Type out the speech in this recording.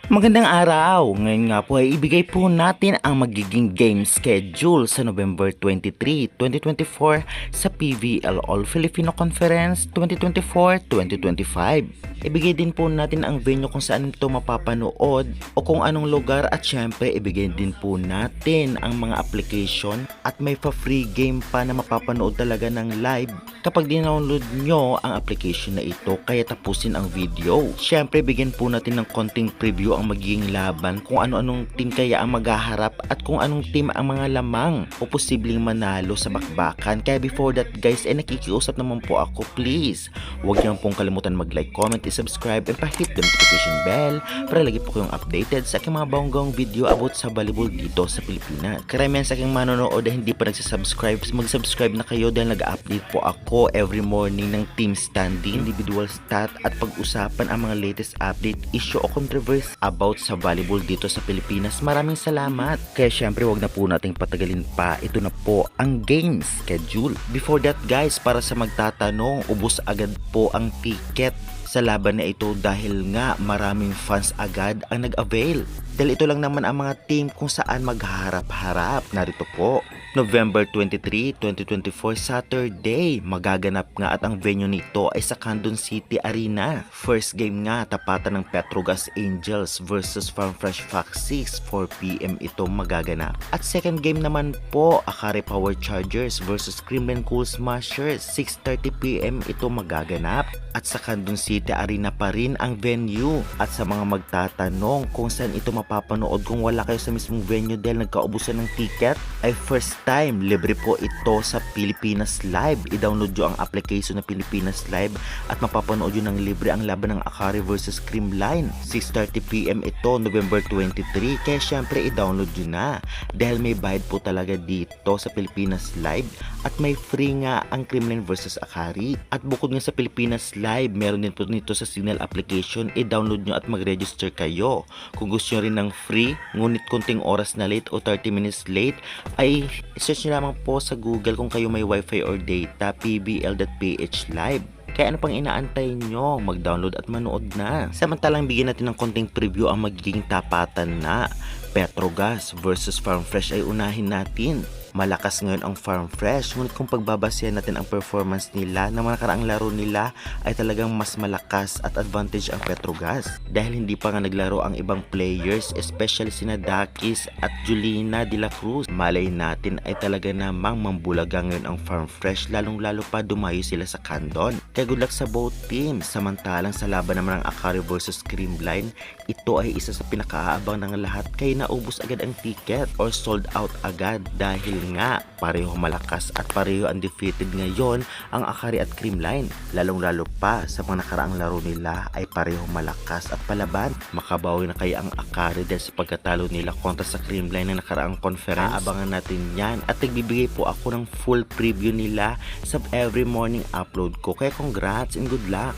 Magandang araw! Ngayon nga po ay ibigay po natin ang magiging game schedule sa November 23, 2024 sa PVL All Filipino Conference 2024-2025. Ibigay din po natin ang venue kung saan ito mapapanood o kung anong lugar at syempre ibigay din po natin ang mga application at may pa-free game pa na mapapanood talaga ng live kapag dinownload nyo ang application na ito kaya tapusin ang video. Syempre bigyan po natin ng konting preview ang magiging laban kung ano-anong team kaya ang maghaharap at kung anong team ang mga lamang o posibleng manalo sa bakbakan. Kaya before that guys ay nakikiusap naman po ako, please huwag niyo pong kalimutan mag-like, comment, subscribe and pa-hit the notification bell para lagi po kayong updated sa aking mga bonggang video about sa volleyball dito sa Pilipinas. Karamihan sa aking manonood na hindi pa nagsasubscribe, mag-subscribe na kayo dahil nag-update po ako every morning ng team standing, individual stat at pag-usapan ang mga latest update, issue o controversy about sa volleyball dito sa Pilipinas. Maraming salamat. Kaya syempre wag na po nating patagalin pa. Ito na po ang game schedule. Before that guys, para sa magtatanong, ubos agad po ang ticket sa laban na ito dahil nga maraming fans agad ang nag-avail. Dahil ito lang naman ang mga team kung saan magharap-harap. Narito po, November 23, 2024, Saturday. Magaganap nga at ang venue nito ay sa Candon City Arena. First game nga, tapatan ng Petrogas Angels versus Farmfresh Foxes, 4pm ito magaganap. At second game naman po, Akari Power Chargers versus Kremlin Cool Smashers, 6:30pm ito magaganap. At sa Candon City Arena pa rin ang venue. At sa mga magtatanong kung saan ito mapapanood kung wala kayo sa mismong venue dahil nagkaubusan ng ticket, ay first time, libre po ito sa Pilipinas Live. I-download nyo ang application na Pilipinas Live at mapapanood nyo ng libre ang laban ng Akari versus Creamline. 6:30pm ito, November 23. Kaya syempre i-download nyo na dahil may bayad po talaga dito sa Pilipinas Live at may free nga ang Creamline versus Akari. At bukod nga sa Pilipinas Live, meron din po nito sa Signal application. I-download nyo at mag-register kayo. Kung gusto nyo rin ng free, ngunit konting oras na late o 30 minutes late, ay search nyo lamang po sa Google kung kayo may wifi or data, pbl.ph live. Kaya ano pang inaantay nyo? Mag-download at manood na. Samantalang bigyan natin ng konting preview ang magiging tapatan na Petrogas versus Farmfresh ay unahin natin. Malakas ngayon ang Farmfresh, ngunit kung pagbabasehan natin ang performance nila ng mga nakaraang laro nila ay talagang mas malakas at advantage ang Petrogas dahil hindi pa nga naglaro ang ibang players, especially sina Dakis at Julina de la Cruz. Malay natin ay talaga namang mambulaga ngayon ang Farmfresh, lalong lalo pa dumayo sila sa Candon. Kaya good luck sa both teams. Samantalang sa laban naman ng Akari versus Creamline, ito ay isa sa pinakaabang ng lahat kaya naubos agad ang ticket or sold out agad dahil nga pareho malakas at pareho undefeated ngayon ang Akari at Creamline. Lalong lalo pa sa mga nakaraang laro nila ay pareho malakas at palaban. Makabawi na kaya ang Akari dahil sa pagkatalo nila kontra sa Creamline na nakaraang conference. Abangan natin yan at nagbibigay po ako ng full preview nila sa every morning upload ko. Kaya congrats and good luck!